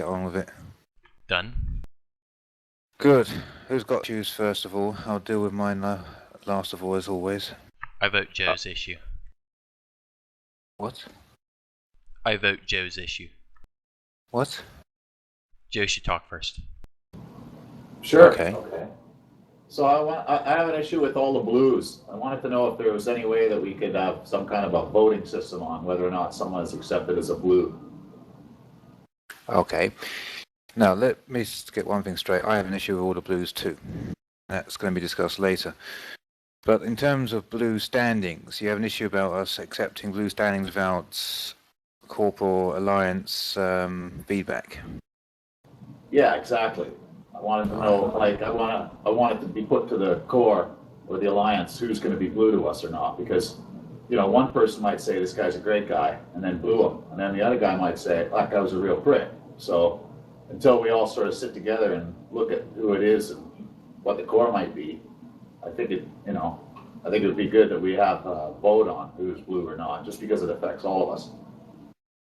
get on with it. Done. Good. Who's got issues first of all? I'll deal with mine last of all, as always. I vote Joe's issue. What? I vote Joe's issue. What? Joe should talk first. Sure. Okay. So I have an issue with all the blues. I wanted to know if there was any way that we could have some kind of a voting system on whether or not someone is accepted as a blue. Okay. Now, let me get one thing straight. I have an issue with all the blues too. That's going to be discussed later. But in terms of blue standings, you have an issue about us accepting blue standings without corporal alliance feedback. Yeah, exactly. I wanted to know, like, I want it to be put to the core or the alliance who's going to be blue to us or not, because, you know, one person might say this guy's a great guy and then blue him, and then the other guy might say that guy was a real prick. So until we all sort of sit together and look at who it is and what the core might be, I think it would be good that we have a vote on who's blue or not, just because it affects all of us.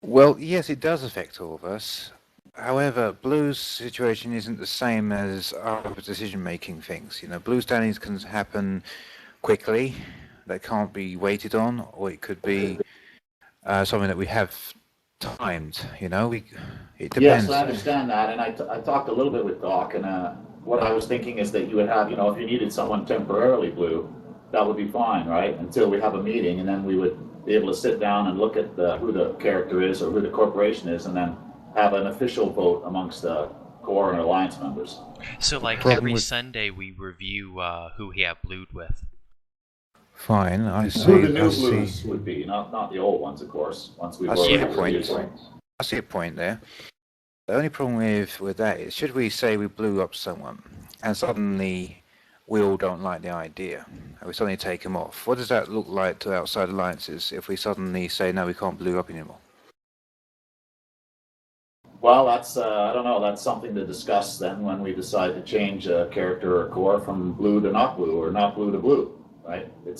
Well, yes, it does affect all of us. However, blue's situation isn't the same as other decision-making things. You know, blue standings can happen quickly. They can't be waited on, or it could be something that we have timed. You know, it depends. Yes, I understand that, and I talked a little bit with Doc, and what I was thinking is that you would have, you know, if you needed someone temporarily blue, that would be fine, right? Until we have a meeting, and then we would be able to sit down and look at who the character is or who the corporation is, and then have an official vote amongst the core and alliance members. So, like, every Sunday we review who we have blued with. Fine, I see. Who the new blues would be, not the old ones, of course. Once we've already reviewed them. I see a point there. The only problem with that is, should we say we blew up someone and suddenly we all don't like the idea and we suddenly take him off? What does that look like to outside alliances if we suddenly say, no, we can't blue up anymore? Well, that's, I don't know, that's something to discuss then when we decide to change a character or core from blue to not blue or not blue to blue, right? It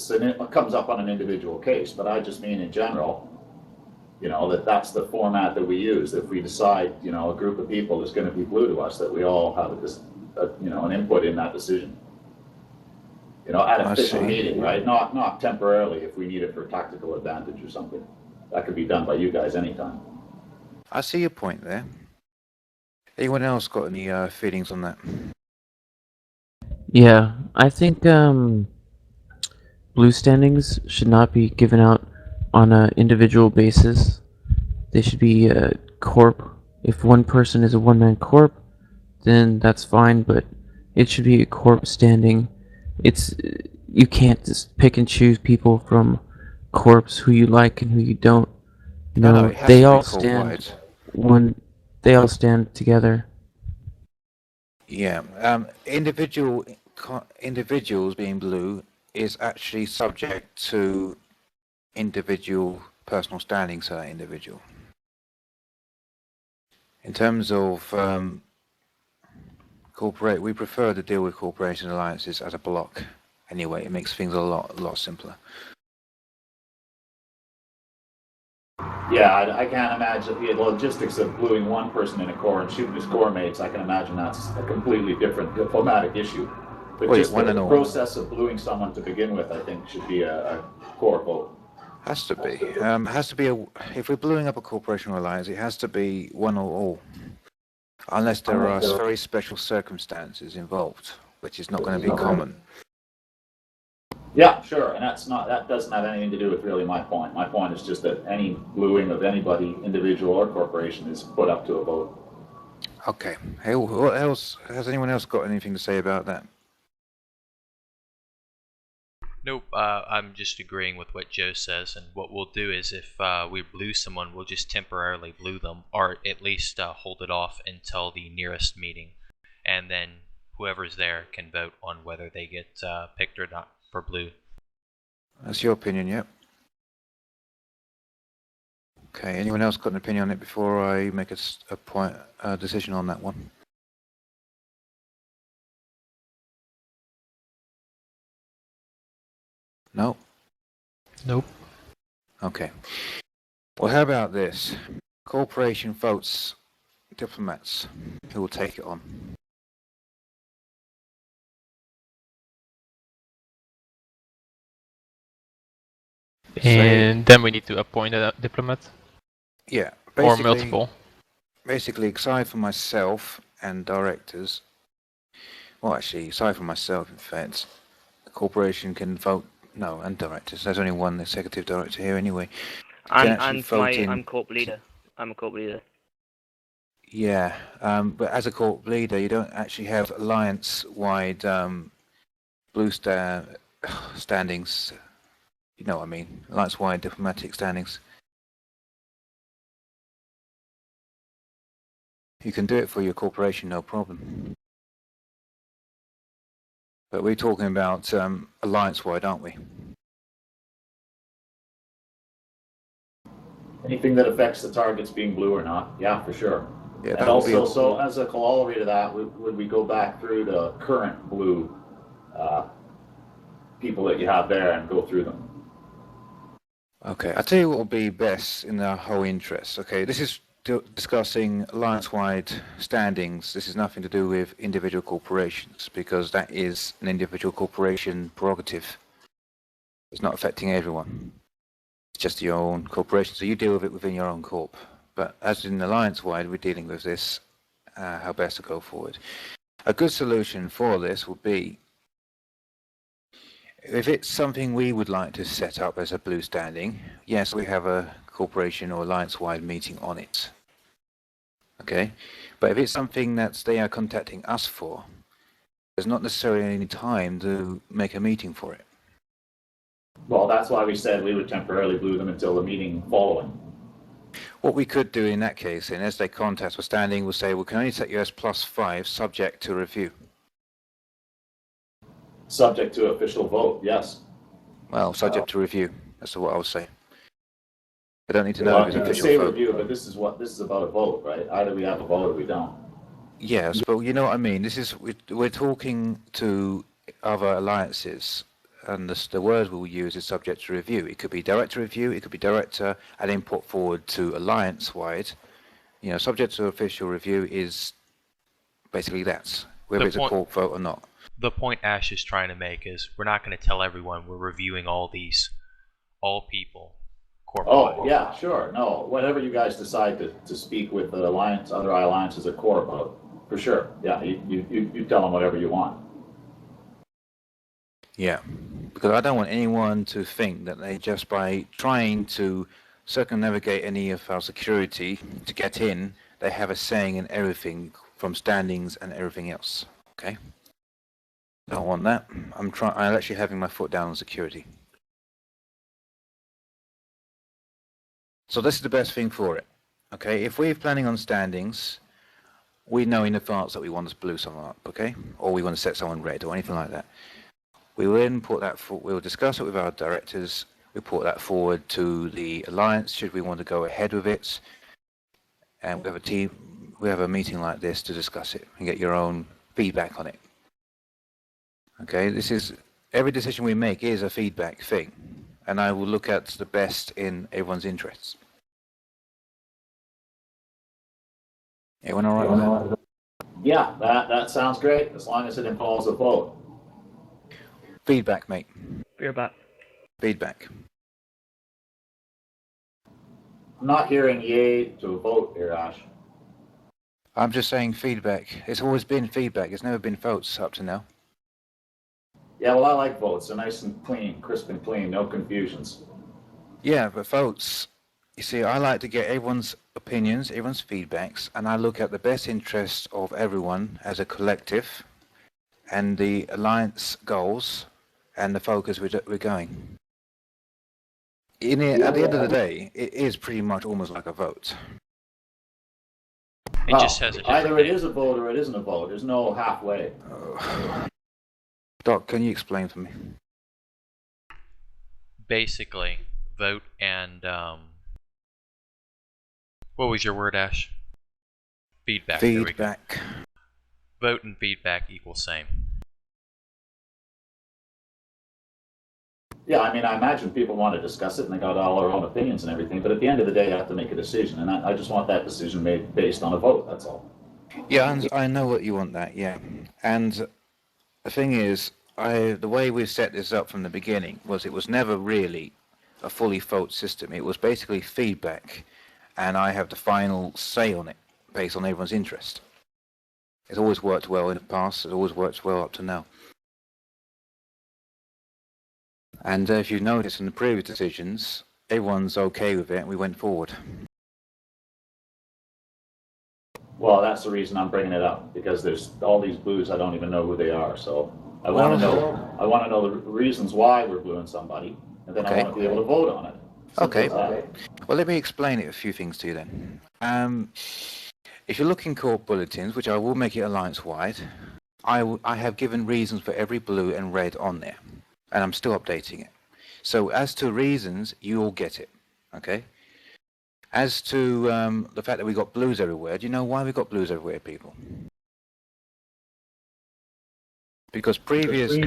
comes up on an individual case, but I just mean in general, you know, that's the format that we use. If we decide, you know, a group of people is going to be blue to us, that we all have an input in that decision. You know, at an official meeting, right? Not temporarily if we need it for tactical advantage or something. That could be done by you guys anytime. I see your point there. Anyone else got any feelings on that? Yeah, I think blue standings should not be given out on an individual basis. They should be corp. If one person is a one-man corp, then that's fine, but it should be a corp standing. You can't just pick and choose people from corps who you like and who you don't. You know, they all stand they all stand together. Yeah, individuals being blue is actually subject to individual personal standings for that individual. In terms of we prefer to deal with corporation alliances as a block. Anyway, it makes things a lot simpler. Yeah, I can't imagine the logistics of bluing one person in a core and shooting his core mates. I can imagine that's a completely different diplomatic issue. But just the process of bluing someone to begin with, I think, should be a core vote. Has to be. If we're bluing up a corporation alliance, it has to be one or all. Unless there are very special circumstances involved, which is not going to be common. Yeah, sure, and that doesn't have anything to do with really my point. My point is just that any bluing of anybody, individual or corporation, is put up to a vote. Okay. Hey, what else? Has anyone else got anything to say about that? Nope, I'm just agreeing with what Joe says, and what we'll do is if we blue someone, we'll just temporarily blue them, or at least hold it off until the nearest meeting, and then whoever's there can vote on whether they get picked or not for blue. That's your opinion, yep. Okay, anyone else got an opinion on it before I make a decision on that one? No? Nope. Okay. Well, how about this? Corporation votes diplomats who will take it on. And then we need to appoint a diplomat Yeah, or multiple. Basically, aside from myself and directors, well, actually, aside from myself, in fact, the corporation can vote. No, and directors. There's only one executive director here anyway. Can actually vote in. I'm corp leader. I'm a corp leader. Yeah, but as a corp leader, you don't actually have alliance-wide Blue Star standings. You know what I mean? Alliance-wide diplomatic standings. You can do it for your corporation, no problem. But we're talking about alliance-wide, aren't we? Anything that affects the targets being blue or not, yeah, for sure. Yeah, And that would be also, so as a corollary to that, would we go back through the current blue people that you have there and go through them? Okay, I'll tell you what will be best in our whole interest. Okay, this is discussing alliance-wide standings. This is nothing to do with individual corporations, because that is an individual corporation prerogative. It's not affecting everyone. It's just your own corporation, so you deal with it within your own corp. But as in alliance-wide, we're dealing with this, how best to go forward. A good solution for this would be, if it's something we would like to set up as a blue standing, yes, we have a corporation or alliance-wide meeting on it. Okay, but if it's something that they are contacting us for, there's not necessarily any time to make a meeting for it. Well, that's why we said we would temporarily blue them until the meeting following. What we could do in that case, and as they contact for standing, we'll say we can only set you as +5 subject to review. Subject to official vote, yes. Well, subject to review. That's what I would say. I don't need to know Well, if you it's can official say vote. review, but this is about a vote, right? Either we have a vote or we don't. Yes, but you know what I mean. This is we're talking to other alliances, and the word we'll use is subject to review. It could be director review. It could be director and then put forward to alliance-wide. You know, subject to official review is basically that, whether it's a corp vote or not. The point Ash is trying to make is we're not going to tell everyone we're reviewing all people. Oh, yeah, sure. No, whatever you guys decide to speak with the alliance, other alliances at core about, for sure. Yeah, you tell them whatever you want. Yeah, because I don't want anyone to think that they just by trying to circumnavigate any of our security to get in, they have a saying in everything from standings and everything else. Okay? Don't want that. I'm actually having my foot down on security. So this is the best thing for it. Okay, if we're planning on standings, we know in advance that we want to blue someone up, okay? Or we want to set someone red or anything like that. We will then put that we'll discuss it with our directors. We put that forward to the alliance should we want to go ahead with it. And we have a meeting like this to discuss it and get your own feedback on it. Okay, every decision we make is a feedback thing. And I will look at the best in everyone's interests. Everyone all right with that? Yeah, that sounds great, as long as it involves a vote. Feedback, mate. We're back. Feedback. I'm not hearing yay to a vote here, Ash. I'm just saying feedback. It's always been feedback. It's never been votes up to now. Yeah, well, I like votes. They're nice and clean, crisp and clean, no confusions. Yeah, but votes, you see, I like to get everyone's opinions, everyone's feedbacks, and I look at the best interests of everyone as a collective and the alliance goals and the focus we're going. At the end of the day, it is pretty much almost like a vote. It just has a different either it name. is a vote or it isn't a vote. There's no halfway. Doc, can you explain for me? Basically, vote and what was your word, Ash? Feedback. There we go. Feedback. Vote and feedback equal same. Yeah, I mean, I imagine people want to discuss it and they got all their own opinions and everything, but at the end of the day, you have to make a decision, and I just want that decision made based on a vote, that's all. Yeah, and I know what you want that, yeah. And the thing is, the way we set this up from the beginning was it was never really a fully vote system. It was basically feedback, and I have the final say on it based on everyone's interest. It's always worked well in the past, it always works well up to now. And if you notice in the previous decisions, everyone's okay with it and we went forward. Well, that's the reason I'm bringing it up, because there's all these blues, I don't even know who they are, so I want to know the reasons why we're bluing somebody, and then I Okay. want to be able to vote on it. Simple Okay. as that. Well, let me explain a few things to you then. If you look in court bulletins, which I will make it alliance-wide, I have given reasons for every blue and red on there, and I'm still updating it. So as to reasons, you all get it, okay? As to the fact that we got blues everywhere, do you know why we got blues everywhere, people? Because previous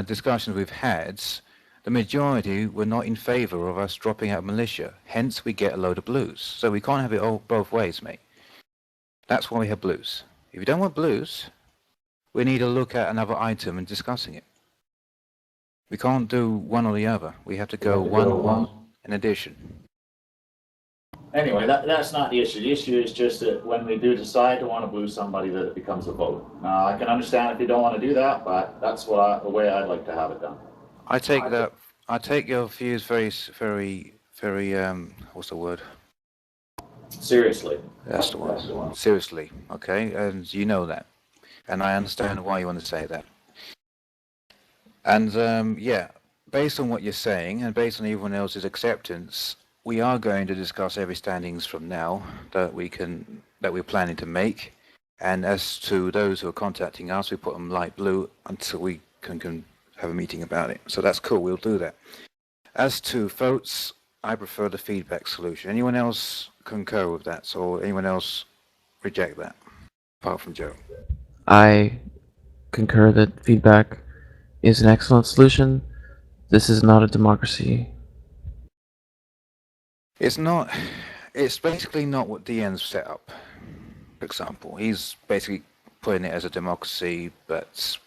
discussions we've had, the majority were not in favour of us dropping out militia. Hence, we get a load of blues. So we can't have it all both ways, mate. That's why we have blues. If you don't want blues, we need to look at another item and discussing it. We can't do one or the other. We have to go one in addition. Anyway, that's not the issue. The issue is just that when we do decide to want to blue somebody, that it becomes a vote. Now, I can understand if you don't want to do that, but that's the way I'd like to have it done. I take that. I take your views very. What's the word? Seriously. That's the one. Seriously, okay, and you know that, and I understand why you want to say that. And yeah, based on what you're saying, and based on everyone else's acceptance, we are going to discuss every standings from now that we're planning to make. And as to those who are contacting us, we put them light blue until we can have a meeting about it. So that's cool. We'll do that. As to votes, I prefer the feedback solution. Anyone else concur with that? So anyone else reject that, apart from Joe? I concur that feedback is an excellent solution. This is not a democracy. It's not. It's basically not what DN's set up. For example, he's basically putting it as a democracy, but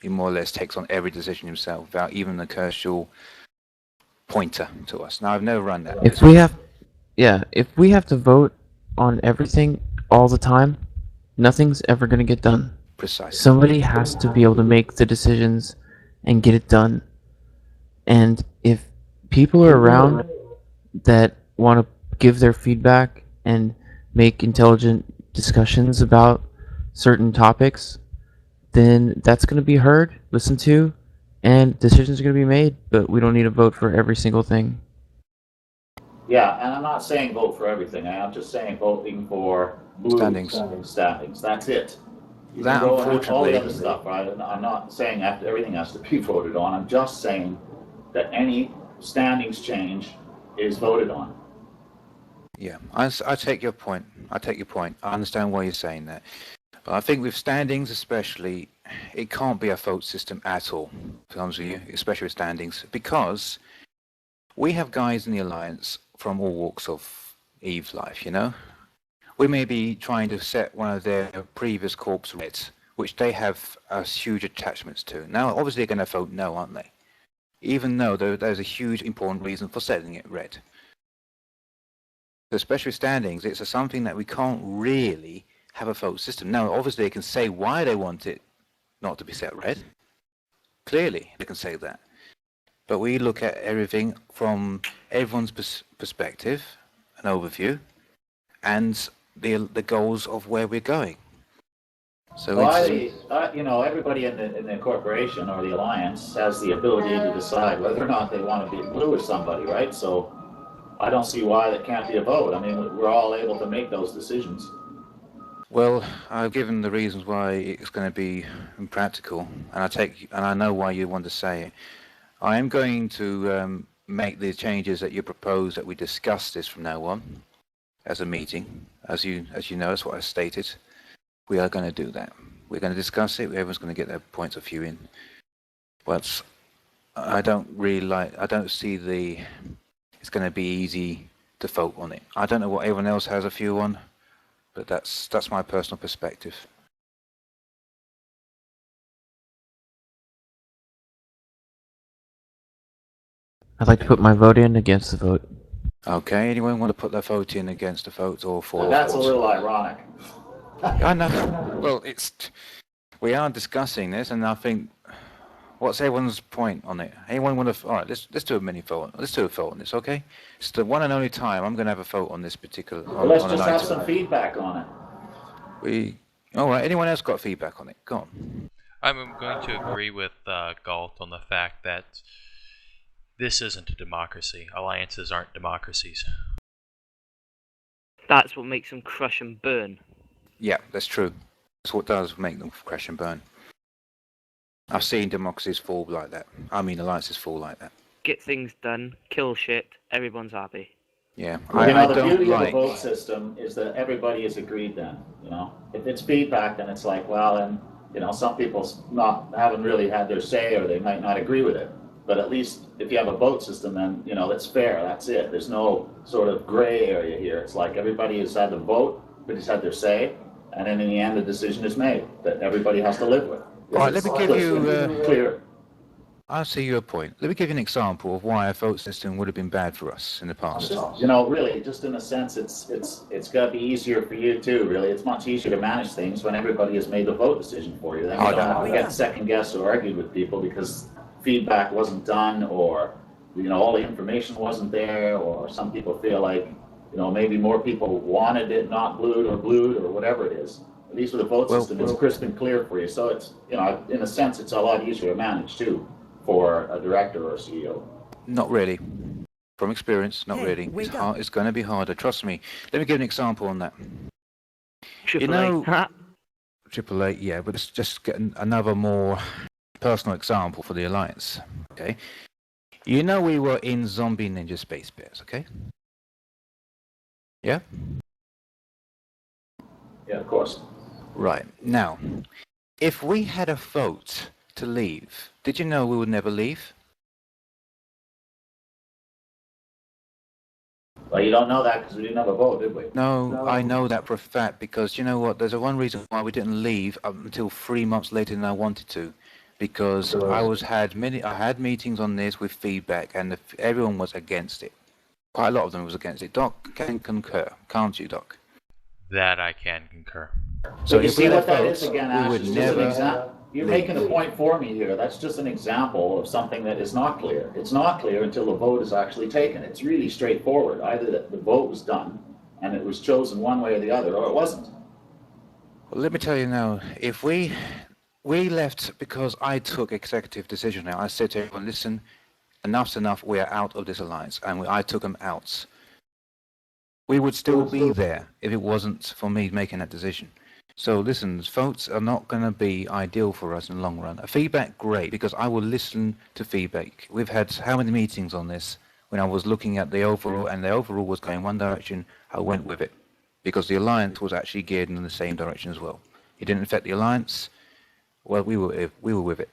he more or less takes on every decision himself without even a casual pointer to us. Now, I've never run that. If we have to vote on everything all the time, nothing's ever going to get done. Precisely. Somebody has to be able to make the decisions and get it done. And if people are around that want to give their feedback and make intelligent discussions about certain topics, then that's going to be heard, listened to, and decisions are going to be made, but we don't need to vote for every single thing. Yeah, and I'm not saying vote for everything. I'm just saying voting for blue standings. That's it. You That, can go and all unfortunately- the other stuff, right? I'm not saying everything has to be voted on. I'm just saying that any standings change is voted on. Yeah, I take your point. I take your point. I understand why you're saying that. But I think with standings especially, it can't be a vote system at all, to be honest with you, especially with standings, because we have guys in the Alliance from all walks of Eve's life, you know? We may be trying to set one of their previous corps red, which they have huge attachments to. Now, obviously they're going to vote no, aren't they? Even though there's a huge important reason for setting it red. So especially standings, it's something that we can't really have a vote system. Now, obviously they can say why they want it not to be set red. Clearly, they can say that. But we look at everything from everyone's perspective, an overview, and the goals of where we're going. So Well, everybody in the corporation or the alliance has the ability to decide whether or not they want to be blue with somebody, right? So I don't see why that can't be a vote. I mean, we're all able to make those decisions. well, I've given the reasons why it's going to be impractical, and I know why you want to say it. I am going to make the changes that you propose that we discuss this from now on as a meeting. As you know, that's what I stated. We are going to do that. We're going to discuss it. Everyone's going to get their points of view in. But I don't see it's going to be easy to vote on it. I don't know what everyone else has a view on, but that's my personal perspective. I'd like to put my vote in against the vote. Okay, anyone want to put their vote in against the vote or for the That's a vote? little ironic. I know. Well, we are discussing this, and I think, what's everyone's point on it? Anyone want to? All right, let's do a mini vote. Let's do a vote on this, okay? It's the one and only time I'm going to have a vote on this particular. Well, let's on just an have item. some feedback on it. All right. Anyone else got feedback on it? Go on. I'm going to agree with Galt on the fact that this isn't a democracy. Alliances aren't democracies. That's what makes them crush and burn. Yeah, that's true. That's what does make them crash and burn. I've seen democracies fall like that. I mean, alliances fall like that. Get things done, kill shit, everyone's happy. Yeah, You know, I the don't beauty like. of a vote system is that everybody is agreed then, you know? If it's feedback, then it's like, well, and, you know, some people haven't really had their say, or they might not agree with it. But at least if you have a vote system, then, you know, that's fair, that's it. There's no sort of gray area here. It's like everybody has had the vote, everybody's had their say, and then in the end, the decision is made that everybody has to live with. All right, let me give you. Clear. I'll see your point. Let me give you an example of why a vote system would have been bad for us in the past. You know, really, just in a sense, it's got to be easier for you too. Really, it's much easier to manage things when everybody has made the vote decision for you. Then you don't have to get second guessed or argued with people because feedback wasn't done, or you know, all the information wasn't there, or some people feel like, you know, maybe more people wanted it not blued or whatever it is. At least with a vote system, it's crisp and clear for you. So it's, you know, in a sense, it's a lot easier to manage too for a director or a CEO. Not really. From experience, not really. It's going to be harder. Trust me. Let me give an example on that. Triple know- A. Triple A, yeah, but let's just get another more personal example for the Alliance. Okay. You know we were in Zombie Ninja Space Bears, okay? Yeah? Yeah, of course. Right. Now, if we had a vote to leave, did you know we would never leave? Well, you don't know that because we didn't have a vote, did we? No, I know that for a fact because you know what? There's one reason why we didn't leave up until 3 months later than I wanted to, because I had meetings on this with feedback, and everyone was against it. Quite a lot of them was against it. Doc can concur, can't you, Doc? That I can concur. So you if we see had what that votes, is again, we Ash? would It's just an never example. You're leave. making a point for me here. That's just an example of something that is not clear. It's not clear until the vote is actually taken. It's really straightforward. Either that the vote was done and it was chosen one way or the other, or it wasn't. Well, let me tell you now, if we left because I took executive decision now, I said to everyone, listen, enough's enough, we are out of this alliance, and I took them out. We would still be there if it wasn't for me making that decision. So listen, votes are not going to be ideal for us in the long run. Feedback, great, because I will listen to feedback. We've had how many meetings on this? When I was looking at the overall, and the overall was going one direction, I went with it. Because the alliance was actually geared in the same direction as well. It didn't affect the alliance. Well, we were with it.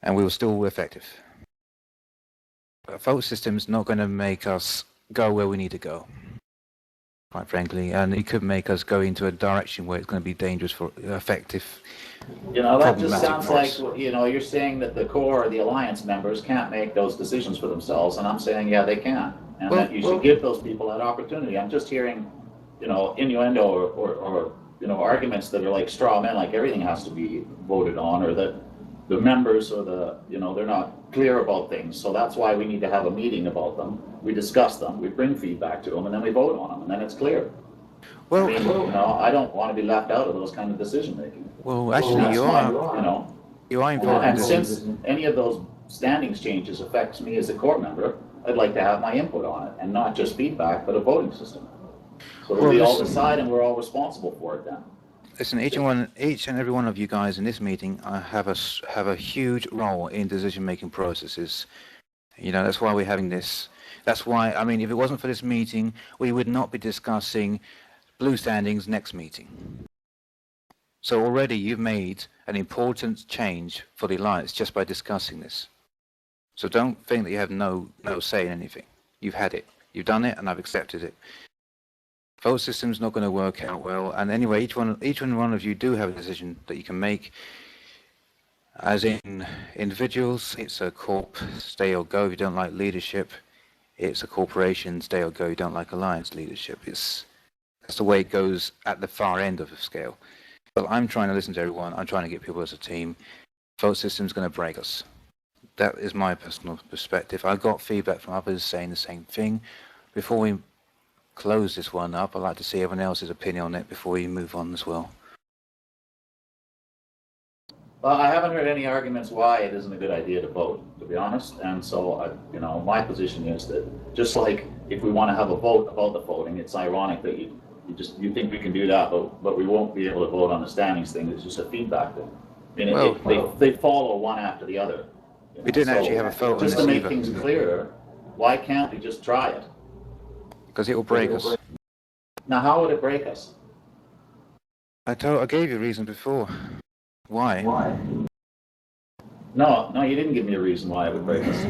And we were still effective. A vote system is not going to make us go where we need to go, quite frankly, and it could make us go into a direction where it's going to be dangerous for effective. You know, that just Problematic sounds for us. like, you know, you're saying that the core or the alliance members can't make those decisions for themselves, and I'm saying, yeah, they can. And that you should give those people that opportunity. I'm just hearing, you know, innuendo or you know, arguments that are like straw men, like everything has to be voted on, or that the members or the, you know, they're not clear about things. So that's why we need to have a meeting about them. We discuss them, we bring feedback to them, and then we vote on them, and then it's clear. Well, I mean, you know, I don't want to be left out of those kind of decision making. well, actually, you are involved in And this. since any of those standings changes affects me as a core member, I'd like to have my input on it, and not just feedback, but a voting system. So that we all decide and we're all responsible for it then. Listen, each and every one of you guys in this meeting have a huge role in decision-making processes. You know, that's why we're having this. That's why, I mean, if it wasn't for this meeting, we would not be discussing blue standings next meeting. So already you've made an important change for the Alliance just by discussing this. So don't think that you have no say in anything. You've had it. You've done it, and I've accepted it. Vote system's not going to work out well, and anyway, each one of you do have a decision that you can make. As in individuals, it's a corp, stay or go if you don't like leadership. It's a corporation, stay or go if you don't like Alliance leadership. That's the way it goes at the far end of the scale. But I'm trying to listen to everyone. I'm trying to get people as a team. Vote system's going to break us. That is my personal perspective. I got feedback from others saying the same thing. Before we close this one up, I'd like to see everyone else's opinion on it before we move on as well. Well, I haven't heard any arguments why it isn't a good idea to vote, to be honest. And so, my position is that just like if we want to have a vote about the voting, it's ironic that you think we can do that, but we won't be able to vote on the standings thing. It's just a feedback thing. I mean, they follow one after the other. We didn't actually have a vote on Just this to make either. things clearer, why can't we just try it? Because it will break us. Now, how would it break us? I gave you a reason before. Why? No, you didn't give me a reason why it would break us.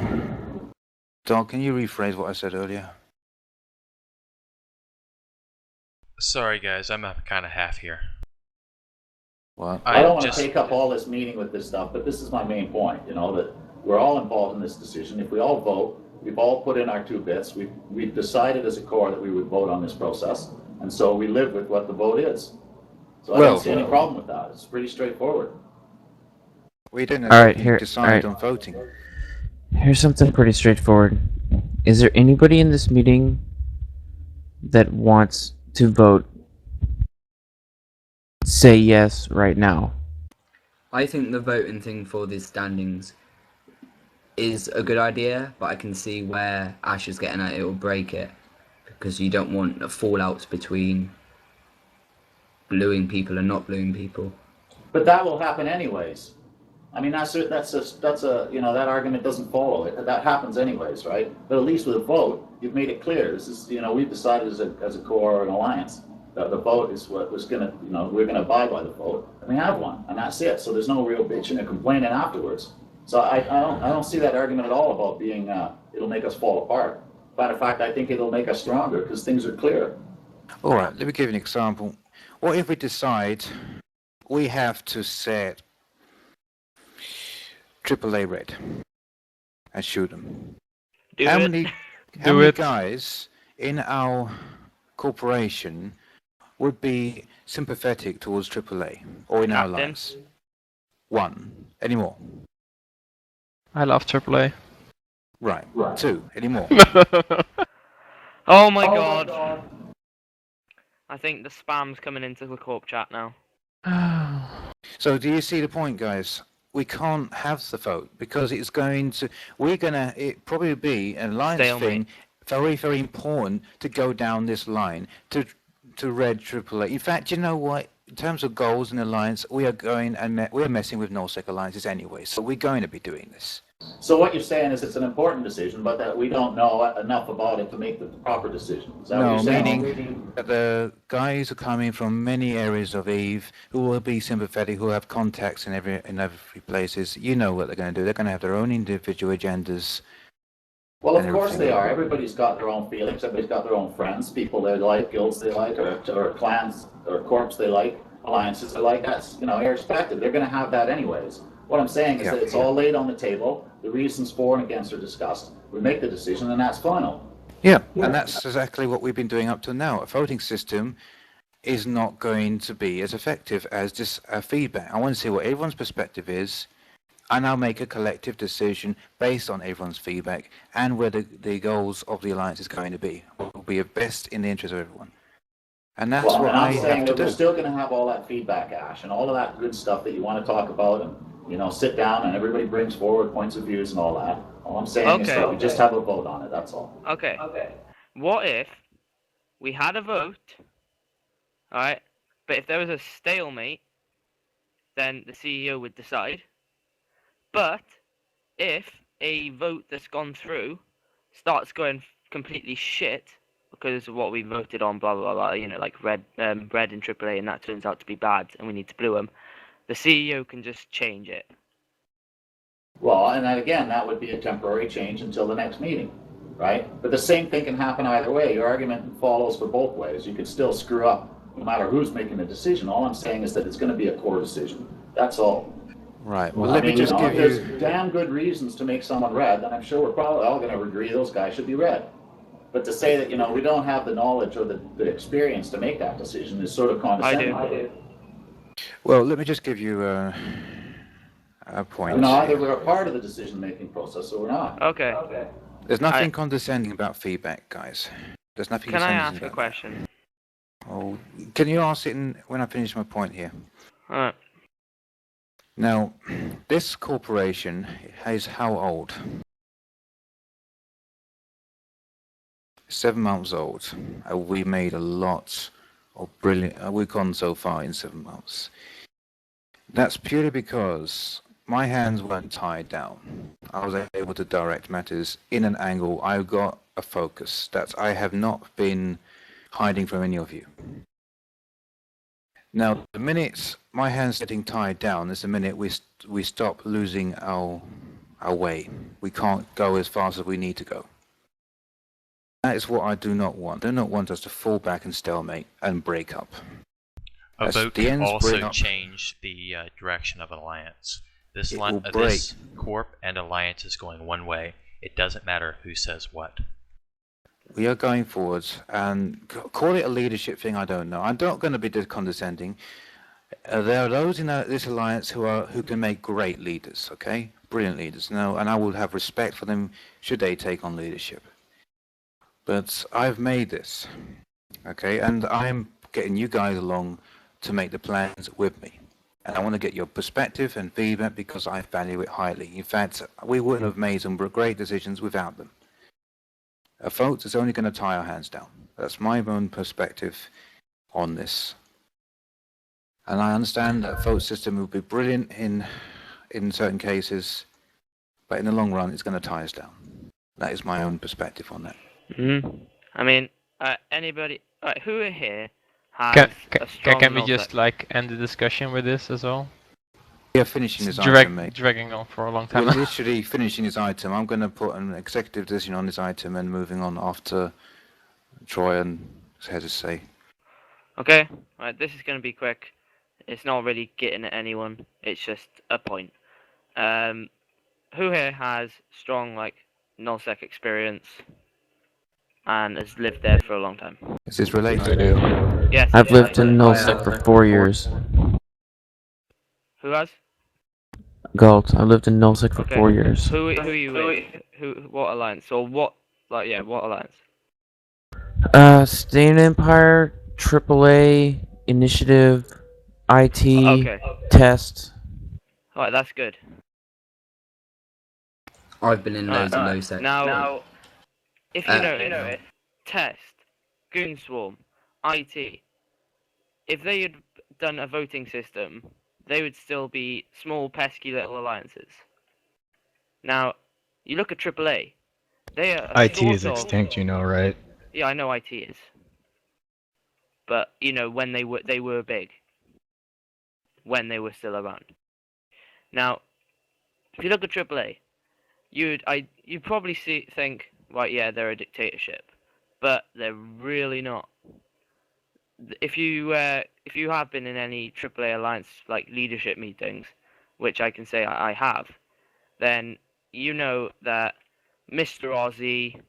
Doc, can you rephrase what I said earlier? Sorry, guys, I'm kind of half here. What? I don't want to take up all this meeting with this stuff, but this is my main point, that we're all involved in this decision. If we all vote, we've all put in our 2 bits, we've decided as a core that we would vote on this process, and so we live with what the vote is. So I don't see any problem with that. It's pretty straightforward. We didn't Alright, decide on voting. Here's something pretty straightforward. Is there anybody in this meeting that wants to vote say yes right now? I think the voting thing for the standings is a good idea, but I can see where Ash is getting at it will break it, because you don't want fallouts between bluing people and not bluing people. But that will happen anyways. I mean, that's a that argument doesn't follow it. That happens anyways, right? But at least with a vote, you've made it clear. This is, we've decided as a core or an alliance that the vote is what was gonna, we're gonna abide by the vote, and we have one, and that's it. So there's no real bitching or complaining afterwards. So I don't see that argument at all about being it'll make us fall apart. Matter of fact, I think it'll make us stronger because things are clear. All right, let me give you an example. What if we decide we have to set AAA red and shoot them? How many guys in our corporation would be sympathetic towards AAA or in our Captain. alliance? 1. Any more? I love AAA. Right. 2. Any more? Oh my god. I think the spam's coming into the corp chat now. So do you see the point, guys? We can't have the vote because it's going to. It probably be an alliance Stalemate. thing. Very, very important to go down this line to red AAA. In fact, you know what? In terms of goals and alliance, we are going and we're messing with nullsec alliances anyway. So we're going to be doing this. So what you're saying is it's an important decision, but that we don't know enough about it to make the proper decision. Is that what No, you're saying? meaning that the guys are coming from many areas of EVE who will be sympathetic, who have contacts in every places. You know what they're going to do. They're going to have their own individual agendas. Well, of and course everything. they are. Everybody's got their own feelings. Everybody's got their own friends, people they like, guilds they like, or clans or corps they like, alliances they like. That's irrespective. They're going to have that anyways. What I'm saying is that it's all laid on the table. The reasons for and against are discussed. We make the decision, and that's final. Yeah, and that's exactly what we've been doing up to now. A voting system is not going to be as effective as just a feedback. I want to see what everyone's perspective is, and I'll make a collective decision based on everyone's feedback and where the goals of the alliance is going to be. What will be best in the interest of everyone. And that's Well, what and I I'm have saying to that we're do. still going to have all that feedback, Ash, and all of that good stuff that you want to talk about, and sit down and everybody brings forward points of views and all that. All I'm saying is that we just have a vote on it. That's all. Okay. What if we had a vote, alright, but if there was a stalemate, then the CEO would decide. But if a vote that's gone through starts going completely shit, because of what we voted on, blah blah blah. You know, like red in AAA, and that turns out to be bad, and we need to blue them. The CEO can just change it. Well, and then again, that would be a temporary change until the next meeting, right? But the same thing can happen either way. Your argument follows for both ways. You could still screw up no matter who's making the decision. All I'm saying is that it's going to be a core decision. That's all. Right. Well, I let me mean, just you know, give if you. there's damn good reasons to make someone red, then I'm sure we're probably all going to agree those guys should be red. But to say that, you know, we don't have the knowledge or the experience to make that decision is sort of condescending. I do. Well, let me just give you a point. You know, either we're a part of the decision-making process or we're not. Okay. There's nothing condescending about feedback, guys. There's nothing Can I condescending ask a about question? that. Oh, can you ask it when I finish my point here? Alright. Now, this corporation is how old? 7 months old. We made a lot of brilliant. We've gone so far in 7 months. That's purely because my hands weren't tied down. I was able to direct matters in an angle. I got a focus that I have not been hiding from any of you. Now, the minute my hands getting tied down is the minute we stop losing our way. We can't go as fast as we need to go. That is what I do not want. I do not want us to fall back and stalemate and break up. A That's vote the can ends also bring up- change the direction of an alliance. This, It will this corp and alliance is going one way. It doesn't matter who says what. We are going forwards, and call it a leadership thing, I don't know. I'm not going to be condescending. There are those in this alliance who can make great leaders, okay? Brilliant leaders. No, and I will have respect for them should they take on leadership. But I've made this, okay? And I'm getting you guys along to make the plans with me. And I want to get your perspective and feedback because I value it highly. In fact, we wouldn't have made some great decisions without them. A vote is only going to tie our hands down. That's my own perspective on this. And I understand that a vote system would be brilliant in certain cases, but in the long run, it's going to tie us down. That is my own perspective on that. I mean, anybody who here has a strong Can we null just set? like end the discussion with this as well? We are finishing this It's item, mate. dragging on for a long We're time. literally finishing this item. I'm going to put an executive decision on this item and moving on after Troy and has to say. Okay, right, this is going to be quick. It's not really getting at anyone. It's just a point. Who here has strong, like, nullsec experience and has lived there for a long time? Is this related? Yes. I've it lived is. in nullsec for 4 years. Who has? Galt, I lived in nullsec for Okay. 4 years. Who are you with? What alliance? Or what, like, yeah, what alliance? Stain Empire, AAA, Initiative, IT, Okay. Test. Alright, that's good. I've been in loads of low sec. Now, if you Uh, know it, Test, Goonswarm, IT, if they had done a voting system, they would still be small, pesky little alliances. Now, you look at AAA, they are IT sort is of- extinct, you know, right? Yeah, I know IT is. But, you know, when they were big. When they were still around. Now, if you look at AAA, you'd probably think, right, yeah, they're a dictatorship. But they're really not. If you have been in any AAA alliance like leadership meetings, which I can say I have, then you know that Mr. Aussie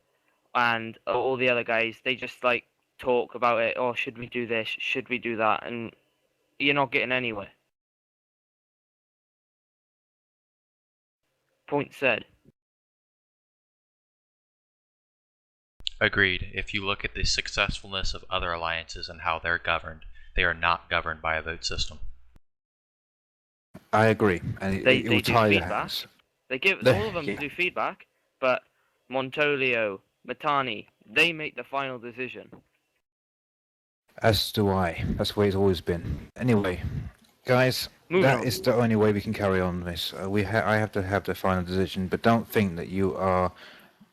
and all the other guys, they just like talk about it. Oh, should we do this? Should we do that? And you're not getting anywhere. Point said. Agreed. If you look at the successfulness of other alliances and how they're governed, they are not governed by a vote system. I agree. And They it will do tie your feedback. hands. They give They- all of them yeah. do feedback, but Montolio, Matani, they make the final decision. As do I. That's the way it's always been. Anyway, guys, Moving that on. is the only way we can carry on this. I have to have the final decision, but don't think that you are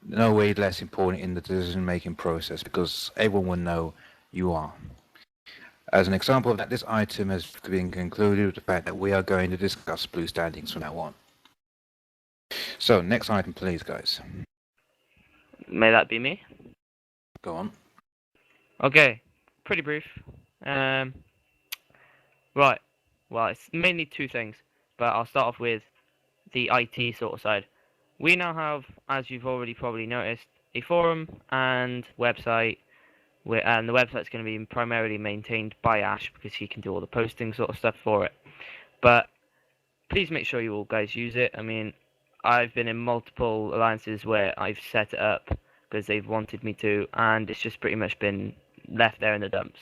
no way less important in the decision-making process because everyone will know you are. As an example of that, this item has been concluded with the fact that we are going to discuss blue standings from now on. So, next item, please, guys. May that be me? Go on. Okay, pretty brief. Right. Well, it's mainly two things, but I'll start off with the IT sort of side. We now have, as you've already probably noticed, a forum and website, and the website's going to be primarily maintained by Ash because he can do all the posting sort of stuff for it. But please make sure you all guys use it. I mean, I've been in multiple alliances where I've set it up because they've wanted me to, and it's just pretty much been left there in the dumps.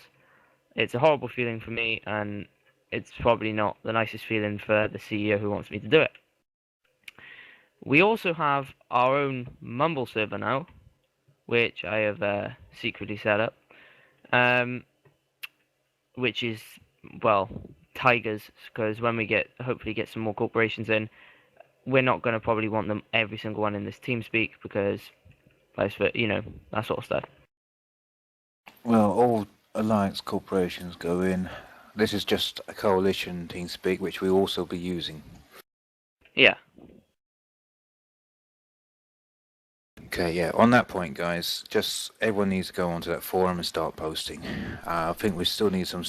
It's a horrible feeling for me, and it's probably not the nicest feeling for the CEO who wants me to do it. We also have our own Mumble server now, which I have secretly set up, which is, well, Tigers, because when we hopefully get some more corporations in, we're not going to probably want them every single one in this TeamSpeak because, you know, that sort of stuff. Well, all alliance corporations go in. This is just a coalition TeamSpeak, which we will also be using. Yeah. Okay, yeah, on that point, guys, just everyone needs to go onto that forum and start posting. I think we still need some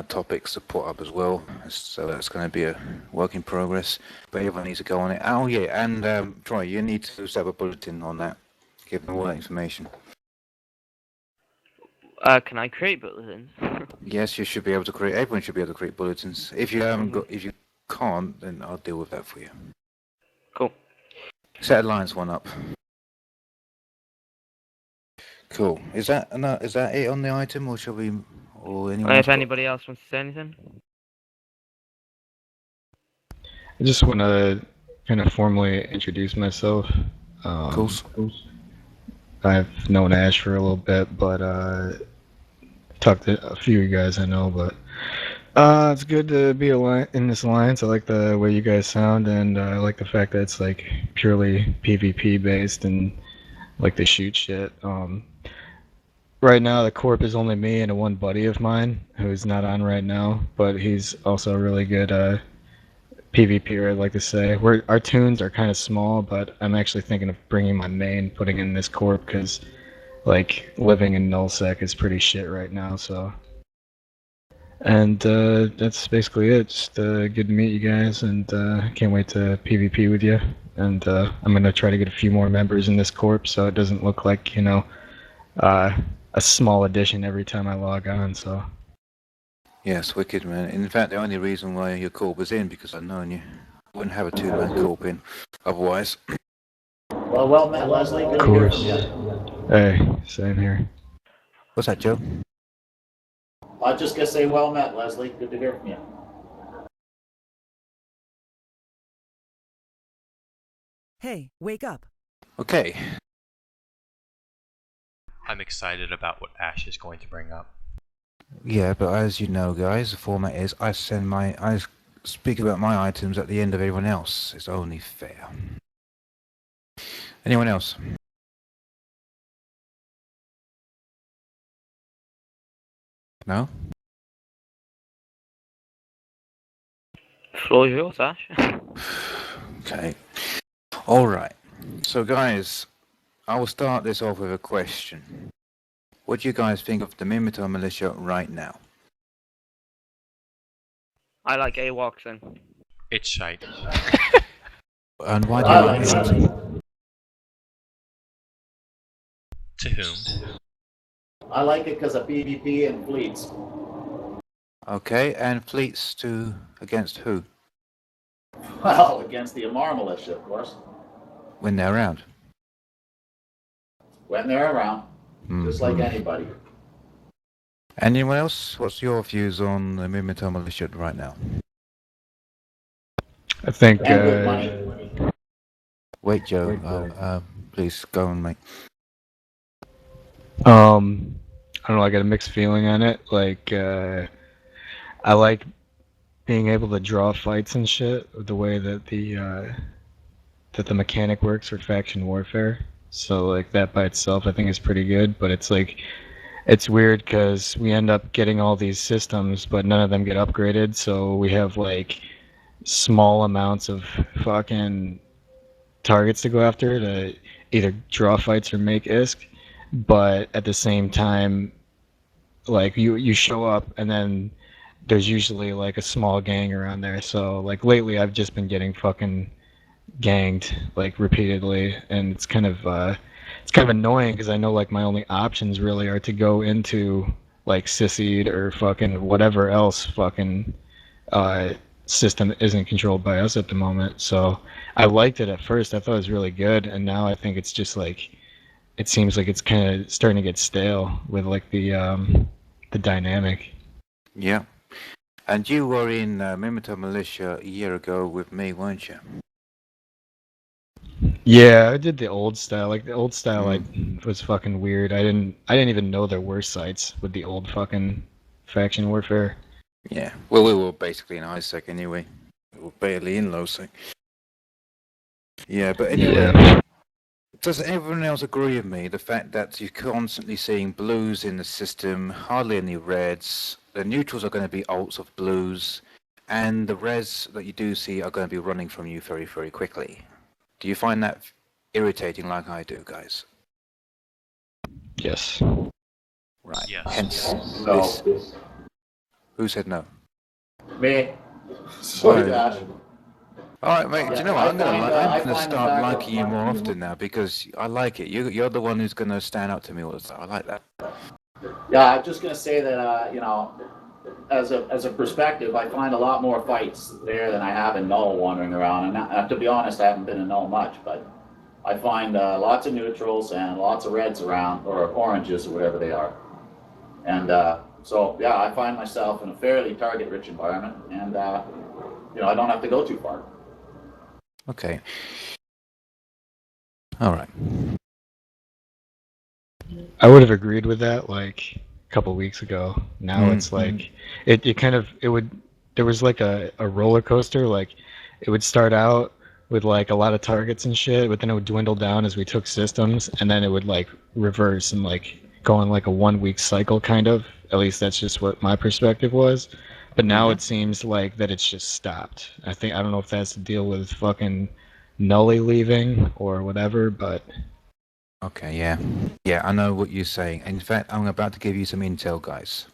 topics to put up as well, so that's going to be a work in progress, but everyone needs to go on it. Oh, yeah, and Troy, you need to set up a bulletin on that, give them all that information. Can I create bulletins? Yes, you should be able to create, everyone should be able to create bulletins. If you haven't got, if you can't, then I'll deal with that for you. Cool. Set Alliance one up. Cool. Is that it on the item, or shall we, or anyone? If anybody else wants to say anything. I just want to kind of formally introduce myself. Cool. I've known Ash for a little bit, but talked to a few of you guys I know, but it's good to be in this alliance. I like the way you guys sound, and I like the fact that it's like purely PvP based and like they shoot shit. Right now the corp is only me and one buddy of mine who's not on right now, but he's also a really good PvPer, I'd like to say. Our tunes are kind of small, but I'm actually thinking of bringing my main, putting in this corp, because like living in nullsec is pretty shit right now. So, and that's basically it. Just good to meet you guys, and can't wait to PvP with you. And I'm gonna try to get a few more members in this corp, so it doesn't look like, you know, a small addition every time I log on. So. Yes, wicked, man. In fact, the only reason why your corp was in, because I've known you. I wouldn't have a two-man corp in, otherwise. Well met, Leslie. Good Of to hear course. from you. Hey, same here. What's that, Joe? I just gonna say well met, Leslie. Good to hear from you. Hey, wake up. Okay. I'm excited about what Ash is going to bring up. Yeah, but as you know, guys, the format is I speak about my items at the end of everyone else. It's only fair. Anyone else? No? Floor is yours, Ash. Okay. Alright. So, guys, I will start this off with a question. What do you guys think of the Mimitar militia right now? I like AWACS. It's shite. And why do I you like like it. it? To whom? I like it because of PvP and fleets. Okay, and fleets against who? Well, against the Amar militia, of course. When they're around? When they're around, just like Mhm. anybody. Anyone else? What's your views on the Mimitar militia right now? I think And good money. Wait, Joe. Please go on, mate. I don't know, I got a mixed feeling on it. Like, I like being able to draw fights and shit, the way that the that the mechanic works for faction warfare. So like that by itself, I think is pretty good. But it's like it's weird because we end up getting all these systems, but none of them get upgraded. So we have like small amounts of fucking targets to go after to either draw fights or make ISK. But at the same time, like you show up and then there's usually like a small gang around there. So like lately I've just been getting fucking ganged like repeatedly, and it's kind of annoying because I know like my only options really are to go into like Sisseed or fucking whatever else fucking system isn't controlled by us at the moment. So I liked it at first. I thought it was really good, and now I think it's just like it seems like it's kind of starting to get stale with like the dynamic. Yeah. And you were in Mimito Militia a year ago with me, weren't you? Yeah, I did the old style. Like the old style, was fucking weird. I didn't even know there were sites with the old fucking faction warfare. Yeah. Well, we were basically in ISEC anyway. We were barely in LowSec. Yeah, but anyway. Yeah. Does everyone else agree with me? The fact that you're constantly seeing blues in the system, hardly any reds. The neutrals are going to be alts of blues, and the reds that you do see are going to be running from you very, very quickly. Do you find that irritating like I do, guys? Yes. Right. Yes. Hence No. this. Who said no? Me. Sorry, Right. Dash. All right, mate. Do you know what? I'm I going to find start the fact liking you more often now because I like it. You're the one who's going to stand up to me all the time. I like that. Yeah, I'm just gonna say that, you know, as a perspective, I find a lot more fights there than I have in Null wandering around. And to be honest, I haven't been in Null much, but I find lots of neutrals and lots of reds around, or oranges, or whatever they are. And so, yeah, I find myself in a fairly target-rich environment, and you know, I don't have to go too far. Okay. All right. I would have agreed with that like a couple weeks ago. Now it's like there was like a roller coaster. Like it would start out with like a lot of targets and shit, but then it would dwindle down as we took systems, and then it would like reverse and like go on like a 1 week cycle kind of. At least that's just what my perspective was. But now it seems like that it's just stopped. I don't know if that's to deal with fucking Nully leaving or whatever, but Okay, yeah. Yeah, I know what you're saying. In fact, I'm about to give you some intel, guys.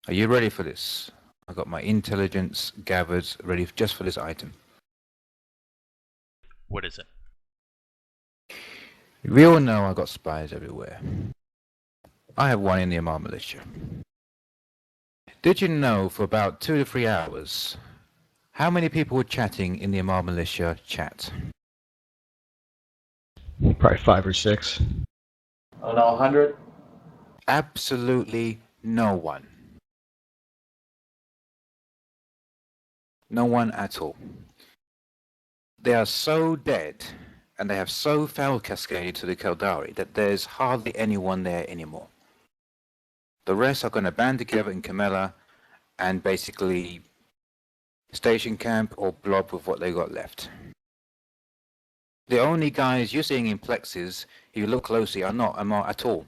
Are you ready for this? I've got my intelligence gathered ready just for this item. What is it? We all know I've got spies everywhere. I have one in the Amar Militia. Did you know for about 2 to 3 hours how many people were chatting in the Amar Militia chat? probably 5 or 6. Oh no, 100? Absolutely no one. No one at all. They are so dead, and they have so foul cascaded to the Kaldari that there's hardly anyone there anymore. The rest are going to band together in Camella and basically station camp or blob with what they got left. The only guys you're seeing in Plexes, if you look closely, are not Amar at all.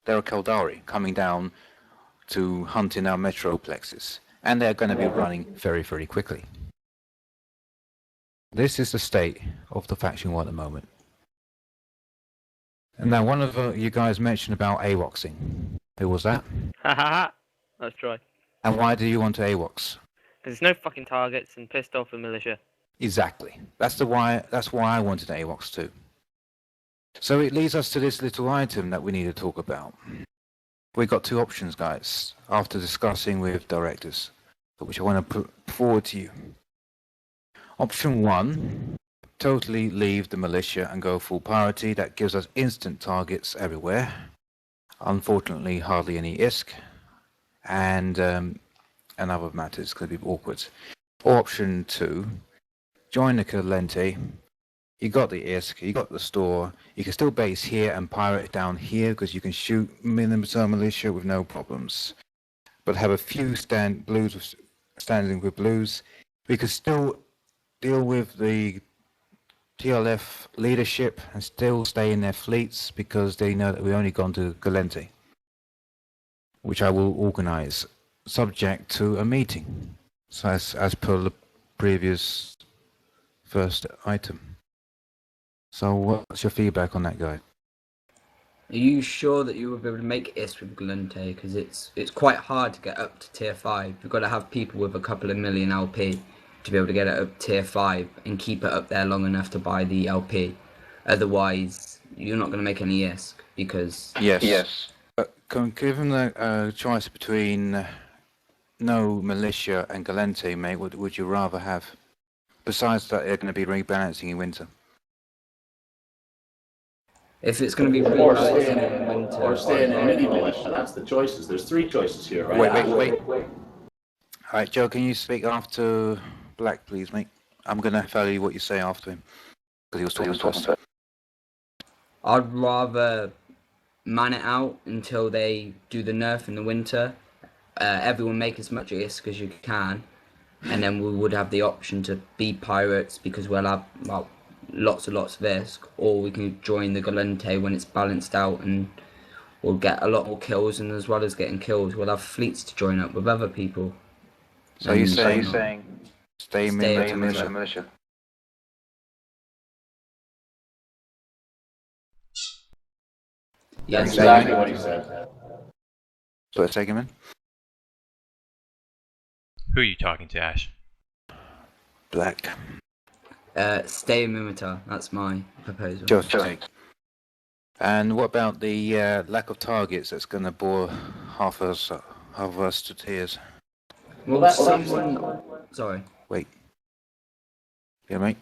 They're Kaldari coming down to hunt in our Metroplexes, and they're going to be running very, very quickly. This is the state of the faction war at the moment. And now one of you guys mentioned about AWOXing. Who was that? Ha ha ha! Let's try. And why do you want to AWOX? Because there's no fucking targets and pissed off the militia. Exactly. That's why I wanted AWOX too. So it leads us to this little item that we need to talk about. We've got 2 options, guys, after discussing with directors, which I want to put forward to you. Option 1, totally leave the militia and go full priority. That gives us instant targets everywhere. Unfortunately, hardly any ISK, and other matters could be awkward. Or option 2, join the Calente. You got the ISK, you got the store. You can still base here and pirate down here because you can shoot Mimito Militia with no problems. But have a few standing with blues. We could still deal with the TLF leadership and still stay in their fleets because they know that we've only gone to Galente, which I will organise, subject to a meeting. So as per the previous first item. So what's your feedback on that, guy? Are you sure that you will be able to make IS with Galente? Because it's quite hard to get up to tier 5. You've got to have people with a couple of million LP to be able to get it up tier 5 and keep it up there long enough to buy the LP. Otherwise, you're not going to make any ISK because... Yes. Given the choice between no militia and Galente, mate, what would you rather have? Besides that, they're going to be rebalancing in winter. If it's going to be Or rebalancing in winter... Or stay in any militia. That's the choices. There's 3 choices here, right? Wait. Alright, Joe, can you speak after Black, please, mate? I'm going to tell you what you say after him. Because he was talking to us. I'd rather man it out until they do the nerf in the winter. Everyone make as much ISK as you can. And then we would have the option to be pirates because we'll have, well, lots of ISK. Or we can join the Galente when it's balanced out and we'll get a lot more kills. And as well as getting kills, we'll have fleets to join up with other people. So you're saying stay militia. Yeah, That's exactly what he said. So a second, man. Who are you talking to, Ash? Black. Stay Mimitar. That's my proposal. Just take. And what about the lack of targets that's going to bore half of us to tears? Well, that's someone... Sorry. Wait. Yeah, mate.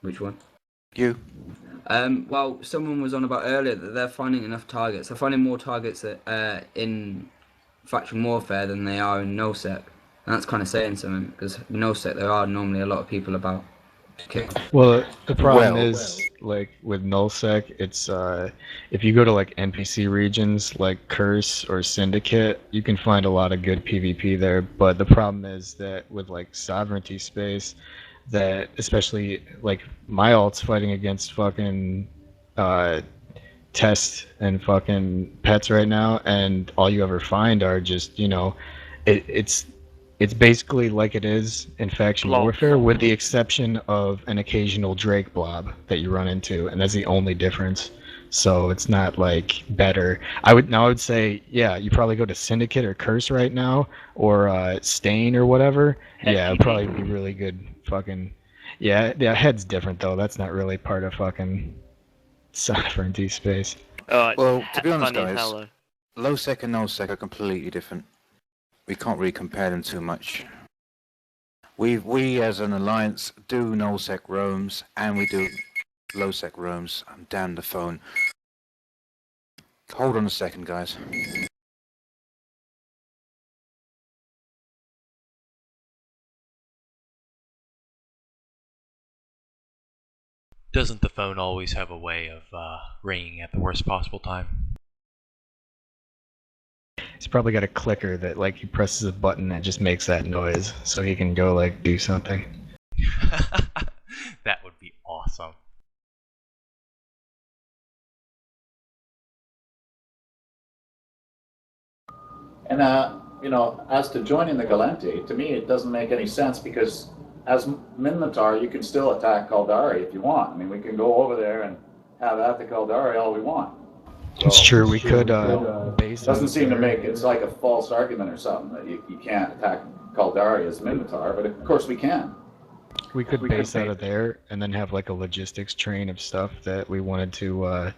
Which one? You. Well, someone was on about earlier that they're finding enough targets. They're finding more targets in faction warfare than they are in NullSec. And that's kind of saying something, because in NullSec there are normally a lot of people about. Okay. Well, the problem is, like, with NullSec, it's, if you go to, like, NPC regions, like Curse or Syndicate, you can find a lot of good PvP there, but the problem is that with, like, Sovereignty space, that, especially, like, my alt's fighting against fucking, Test and fucking Pets right now, and all you ever find are just, you know, it's basically like it is in faction warfare, with the exception of an occasional Drake blob that you run into, and that's the only difference. So it's not like better. I would say, yeah, you probably go to Syndicate or Curse right now, or Stain or whatever. Yeah, it'd probably be really good. Fucking yeah, Head's different though. That's not really part of fucking Sovereignty space. Well, to be honest, funny as guys, hell, though. low sec and null sec are completely different. We can't really compare them too much. We as an alliance do null sec roams and we do low sec roams. I'm damn the phone. Hold on a second, guys. Doesn't the phone always have a way of ringing at the worst possible time? He's probably got a clicker that, like, he presses a button that just makes that noise, so he can go, like, do something. That would be awesome. And, you know, as to joining the Galente, to me it doesn't make any sense because as Minmatar, you can still attack Caldari if you want. I mean, we can go over there and have at the Caldari all we want. So, It's true, we could base it doesn't seem to make, it's like a false argument or something that you can't attack Caldari as Minmatar, but of course we can. We could base out of there and then have like a logistics train of stuff that we wanted to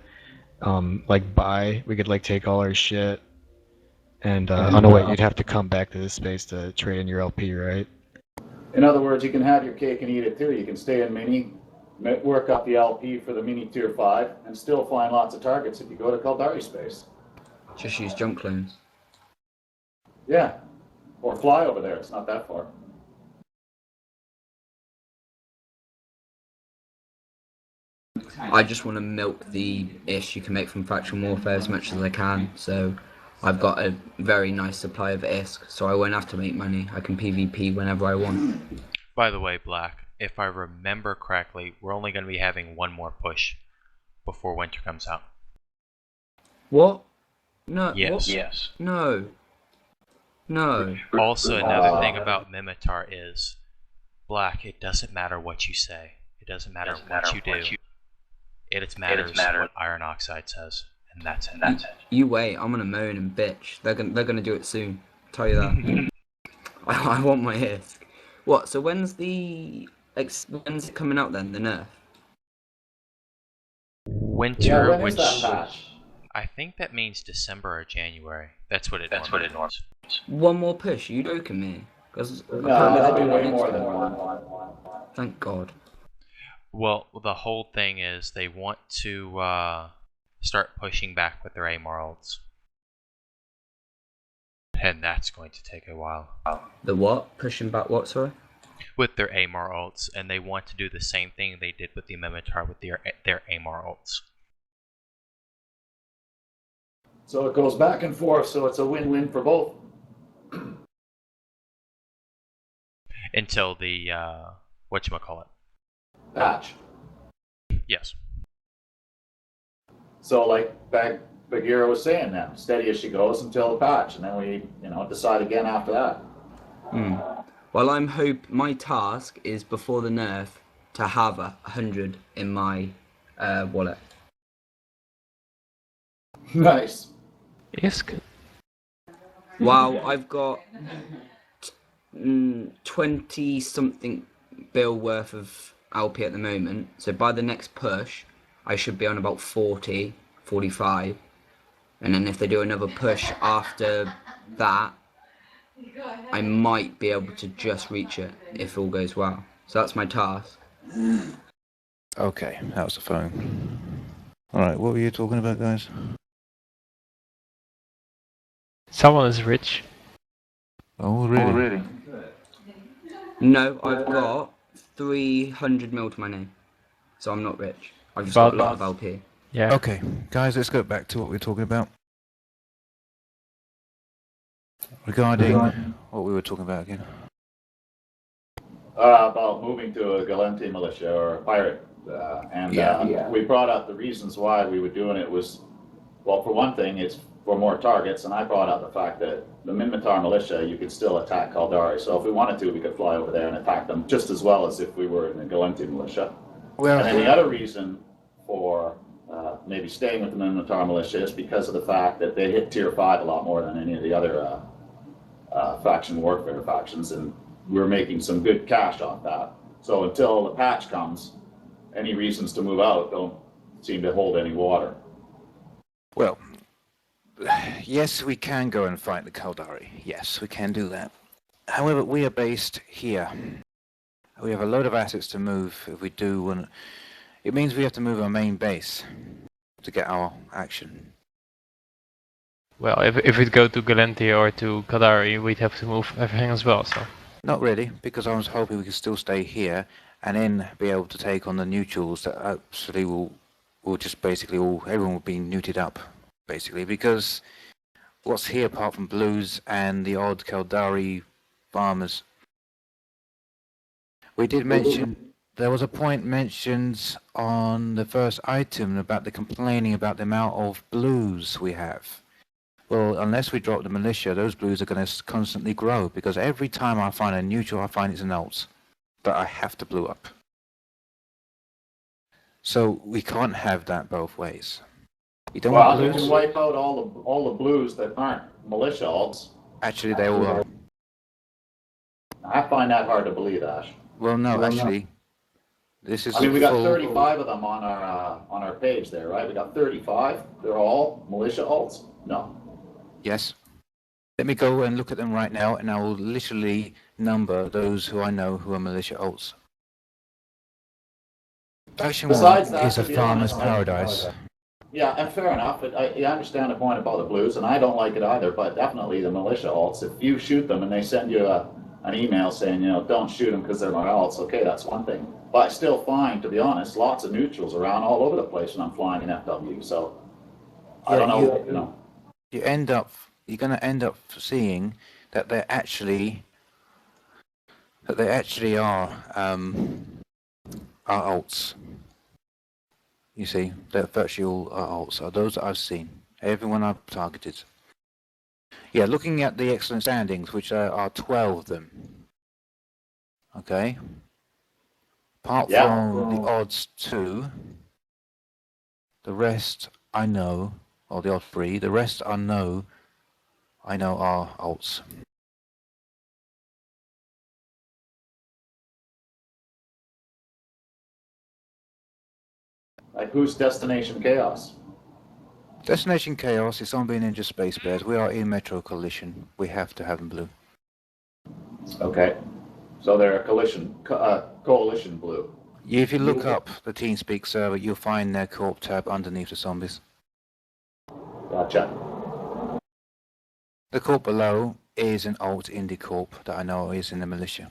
like buy. We could like take all our shit and oh no wait, you'd have to come back to this space to trade in your LP, right? In other words, you can have your cake and eat it too. You can stay in mini, work up the LP for the mini tier 5, and still find lots of targets if you go to Caldari space. Just use jump clones. Yeah, or fly over there. It's not that far. I just want to milk the ish you can make from faction warfare as much as I can, so I've got a very nice supply of ISK, so I won't have to make money. I can PvP whenever I want. By the way, Black, if I remember correctly, we're only going to be having one more push before winter comes out. What? No. Yes. What? Yes. No. No. Also, another thing about Mimitar is, Black, it doesn't matter what you say. It doesn't matter what you do. It matters what Iron Oxide says, and that's it. You wait. I'm gonna moan and bitch. They're gonna do it soon. Tell you that. I want my ISK. What? So when's it coming out then? The nerf. Winter, Yeah, when which is that patch? I think that means December or January. That's what it means. One more push. You joking me? Because No, they do way more than one. Thank God. Well, the whole thing is they want to start pushing back with their Amaralds. And that's going to take a while. The what? Pushing back what? Sorry. With their Amaralds, and they want to do the same thing they did with the Mimitar with their Amaralds. So it goes back and forth, so it's a win-win for both. Until the whatchamacallit. Patch. Yes. So like Bagheera was saying now, steady as she goes until the patch, and then we, decide again after that. Well, my task is before the nerf to have 100 in my wallet. Nice. ISK. Wow, I've got 20 something bill worth of LP at the moment. So by the next push, I should be on about 40, 45. And then if they do another push after that, I might be able to just reach it if all goes well. So that's my task. Okay, that was the phone. Alright, what were you talking about, guys? Someone is rich. Oh, really? No, I've got 300 mil to my name. So I'm not rich. I've just got a lot of LP. Yeah. Okay, guys, let's go back to what we were talking about. Regarding what we were talking about again. About moving to a Galenti militia or a pirate. We brought up the reasons why we were doing it was, well, for one thing, it's for more targets, and I brought up the fact that the Minmatar militia, you could still attack Caldari. So if we wanted to, we could fly over there and attack them just as well as if we were in the Galenti militia. Well, And then the other reason for maybe staying with the Minmatar militia is because of the fact that they hit tier 5 a lot more than any of the other faction warfare factions, and we're making some good cash off that. So until the patch comes, any reasons to move out don't seem to hold any water. well, yes, we can go and fight the Caldari. Yes, we can do that. However, we are based here. We have a load of assets to move if we do, and it means we have to move our main base to get our action. Well, if we'd go to Galenti or to Kadari, we'd have to move everything as well, so. Not really, because I was hoping we could still stay here and then be able to take on the neutrals that actually will just basically everyone will be neuted up, basically, because what's here apart from blues and the odd Caldari farmers? We did mention, there was a point mentioned on the first item about the complaining about the amount of blues we have. Well, unless we drop the militia, those blues are going to constantly grow, because every time I find a neutral, I find it's an alt that I have to blue up. So we can't have that both ways. You don't want Well, you blues? can wipe out all the blues that aren't militia alts. Actually, they all are. I find that hard to believe, Ash. Well, no, actually, this is I mean, we got full... 35 of them on our page there, right? We got 35. They're all militia alts? No. Yes. Let me go and look at them right now, and I will literally number those who I know who are militia alts. Faction Besides 1 that, is a to be farmer's honest, paradise. Yeah, and fair enough. I understand the point about the blues, and I don't like it either, but definitely the militia alts. If you shoot them and they send you an email saying, don't shoot them because they're my alts, okay, that's one thing. But I still find, to be honest, lots of neutrals around all over the place when I'm flying in FW, so I don't know, You're going to end up seeing that they're actually But they actually are alts. You see, they're virtually all alts. Are those that I've seen. Everyone I've targeted. Yeah, looking at the excellent standings, which are 12 of them. Okay. Apart Yeah. from the odds 2, the rest I know, or the odd 3, the rest I know are alts. Like, who's Destination Chaos? Destination Chaos is on being Ninja Space Bears. We are in Metro Coalition. We have to have them blue. Okay. So they're a coalition blue. If you look up the TeamSpeak server, you'll find their Corp tab underneath the zombies. Gotcha. The Corp below is an alt Indie Corp that I know is in the militia.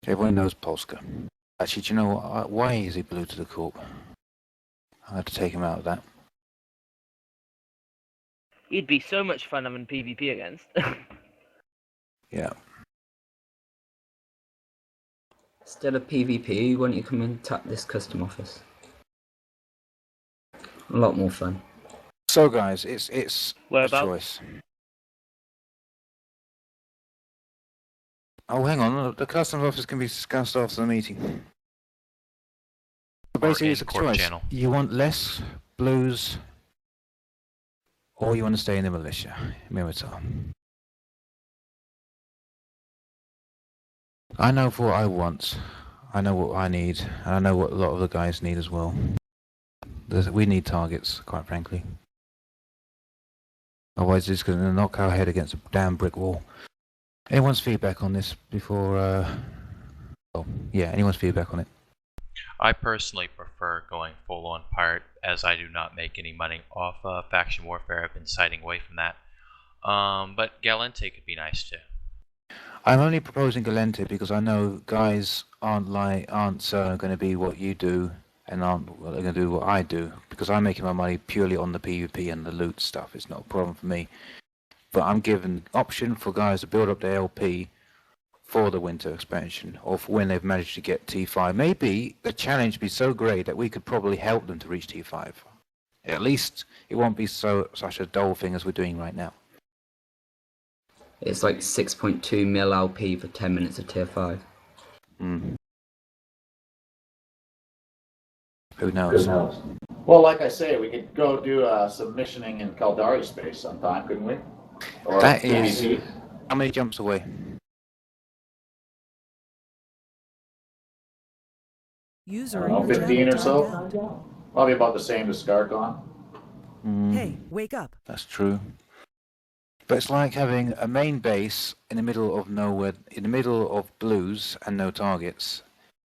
Everyone knows Polska. Actually, do you know what? Why is he blue to the Corp? I'll have to take him out of that. He'd be so much fun having PvP against. Yeah. Instead of PvP, why don't you come and tap this custom office? A lot more fun. So guys, it's a Whereabouts? choice. Oh, hang on. The custom office can be discussed after the meeting. Basically, it's a in-court choice. channel. You want less blues, or you want to stay in the militia, Mimitar. I know what I want. I know what I need, and I know what a lot of the guys need as well. We need targets, quite frankly. Otherwise, it's going to knock our head against a damn brick wall. Anyone's feedback on this before? Oh, yeah. Anyone's feedback on it? I personally prefer going full-on pirate, as I do not make any money off faction warfare. I've been siding away from that. But Galente could be nice too. I'm only proposing Galente because I know guys aren't going to be what you do, and aren't going to do what I do, because I'm making my money purely on the PvP and the loot stuff. It's not a problem for me. But I'm giving option for guys to build up their LP for the winter expansion, or for when they've managed to get T5. Maybe the challenge be so great that we could probably help them to reach T5. At least it won't be such a dull thing as we're doing right now. It's like 6.2 mil LP for 10 minutes of tier 5. Who knows? Well, like I say, we could go do some missioning in Caldari space sometime, couldn't we? Or That is... PvP. How many jumps away? I User don't know, in your 15 or channel timed so? out. Probably about the same as Scarcon. Hey, wake up. That's true. But it's like having a main base in the middle of nowhere, in the middle of blues and no targets,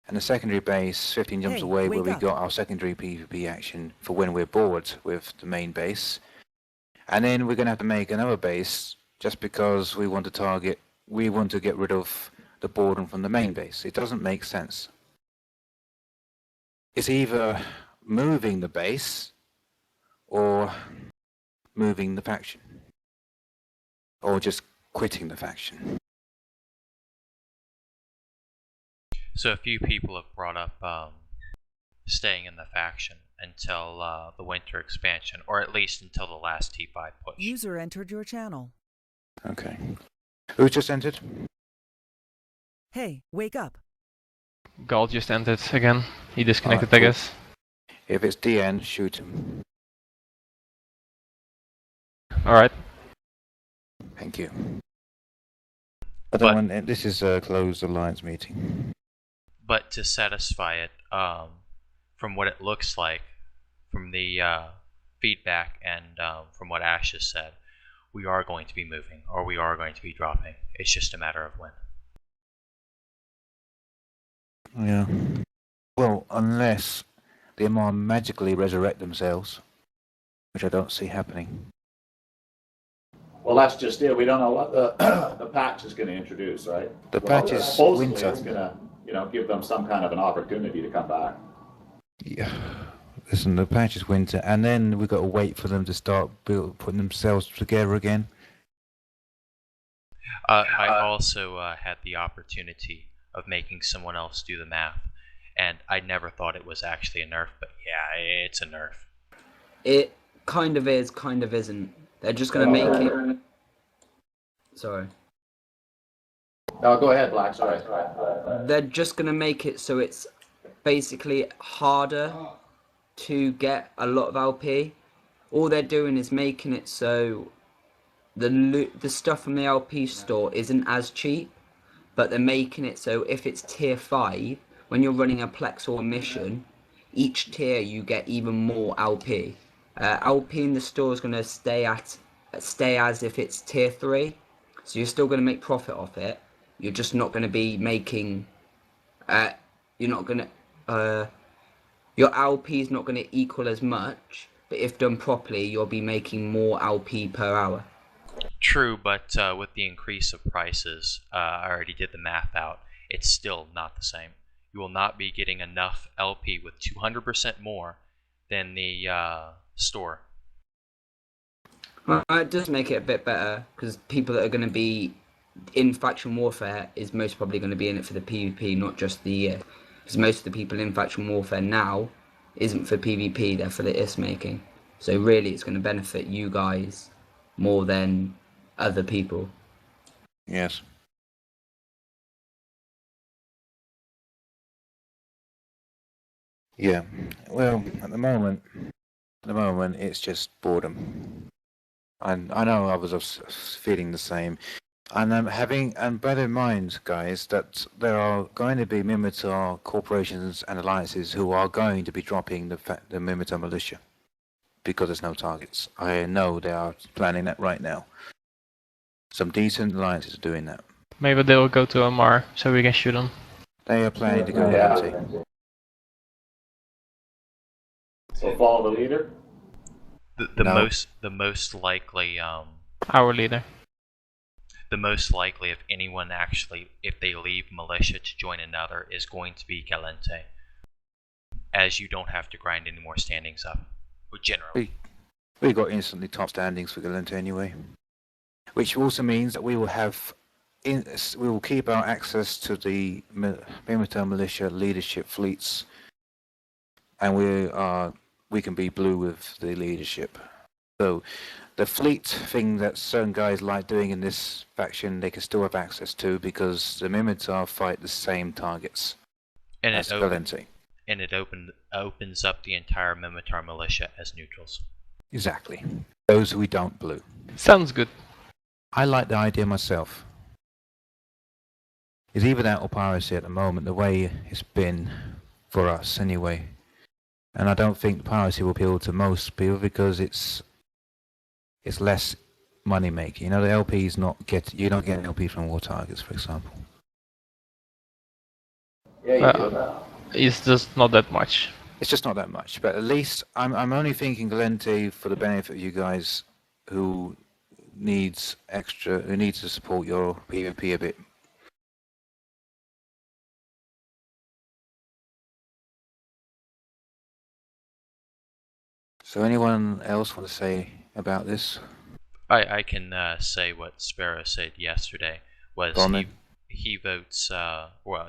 and a secondary base 15 jumps Hey, away where wake we up. got our secondary PvP action for when we're bored with the main base. And then we're going to have to make another base just because we want to get rid of the boredom from the main base. It doesn't make sense. It's either moving the base or moving the faction, or just quitting the faction. So a few people have brought up staying in the faction until the winter expansion, or at least until the last T5 push. User entered your channel. Okay. Who just entered? Hey, wake up. Gall just entered again. He disconnected, Alright, I cool. guess. If it's DN, shoot him. Alright. Thank you. I don't want, this is a closed alliance meeting. But to satisfy it, from what it looks like, from the feedback and from what Ash has said, we are going to be moving, or we are going to be dropping. It's just a matter of when. Yeah. Well, unless the Amar magically resurrect themselves, which I don't see happening. Well, that's just it. We don't know what the patch is going to introduce, right? The patch is Supposedly winter. it's going to, give them some kind of an opportunity to come back. Yeah. listen, the patch is winter, and then we've got to wait for them to start putting themselves together again. I also had the opportunity of making someone else do the math, and I never thought it was actually a nerf, but yeah, it's a nerf. It kind of is, kind of isn't. They're just gonna make it. Sorry. No, go ahead, Black. Sorry. They're just gonna make it so it's basically harder to get a lot of LP. All they're doing is making it so the stuff from the LP store isn't as cheap, but they're making it so if it's tier 5, when you're running a Plex or a mission, each tier you get even more LP. LP in the store is going to stay as if it's tier 3, so you're still going to make profit off it. You're just not going to be making. You're not going to. Your LP is not going to equal as much, but if done properly, you'll be making more LP per hour. True, but with the increase of prices, I already did the math out, it's still not the same. You will not be getting enough LP with 200% more than the store. Well, it does make it a bit better, because people that are going to be in Faction Warfare is most probably going to be in it for the PvP, not just the because most of the people in Faction Warfare now isn't for PvP, they're for the IS making. So really it's going to benefit you guys more than other people. Yes. Yeah. Well, at the moment, it's just boredom. And I know others are feeling the same. And and bear in mind, guys, that there are going to be Minmatar corporations and alliances who are going to be dropping the Minmatar militia because there's no targets. I know they are planning that right now. Some decent alliances are doing that. Maybe they will go to Omar so we can shoot them. They are planning to go empty. So follow the leader. No. The most likely Our leader. the most likely if anyone actually, if they leave militia to join another, is going to be Galente, as you don't have to grind any more standings up, generally. We got instantly top standings for Galente anyway, which also means that we will have we will keep our access to the Minmatar militia leadership fleets, and we can be blue with the leadership. So the fleet thing that certain guys like doing in this faction, they can still have access to because the Minmatar fight the same targets as Galente. And it opens up the entire Minmatar militia as neutrals. Exactly. Those who we don't blue. Sounds good. I like the idea myself. It's either that or piracy at the moment, the way it's been for us anyway. And I don't think piracy will appeal to most people because it's less money making. You know, the LP is you don't get an LP from war targets, for example. Yeah, It's just not that much. It's just not that much, but at least I'm only thinking Galente for the benefit of you guys who needs to support your PvP a bit. So anyone else want to say about this? I can say what Sparrow said yesterday was he votes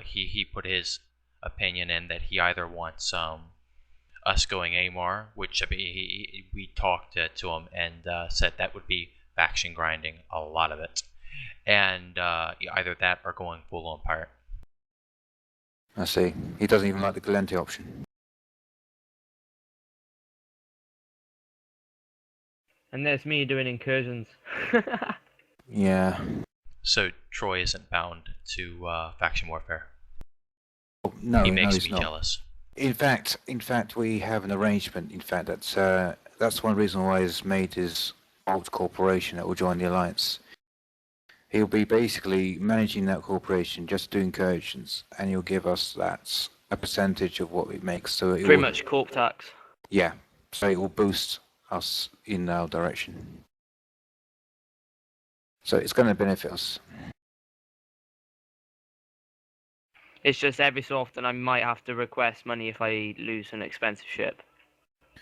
he put his opinion in that he either wants us going AMAR, which I mean, we talked to him and said that would be faction grinding, a lot of it, and either that or going full on pirate. I see. He doesn't even like the Galente option. And there's me doing incursions. Yeah. So Troy isn't bound to faction warfare. No, he makes he's me not. jealous. In fact, we have an arrangement. In fact, that's one reason why he's made his alt corporation that will join the alliance. He'll be basically managing that corporation, just doing incursions, and he'll give us a percentage of what we make. So Pretty much corp tax. Yeah. So it will boost us in our direction. So it's going to benefit us. It's just every so often I might have to request money if I lose an expensive ship.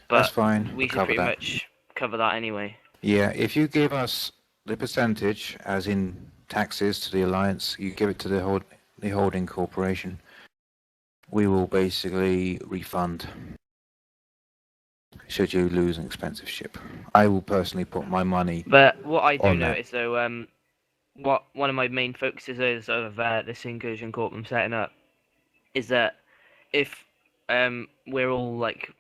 But That's fine. we We'll should cover pretty that. much cover that anyway. Yeah, if you give us the percentage, as in taxes to the alliance, you give it to the holding corporation. We will basically refund. Should you lose an expensive ship, I will personally put my money. But what I do On that. notice though, what one of my main focuses is of this incursion corp I'm setting up is that if we're all like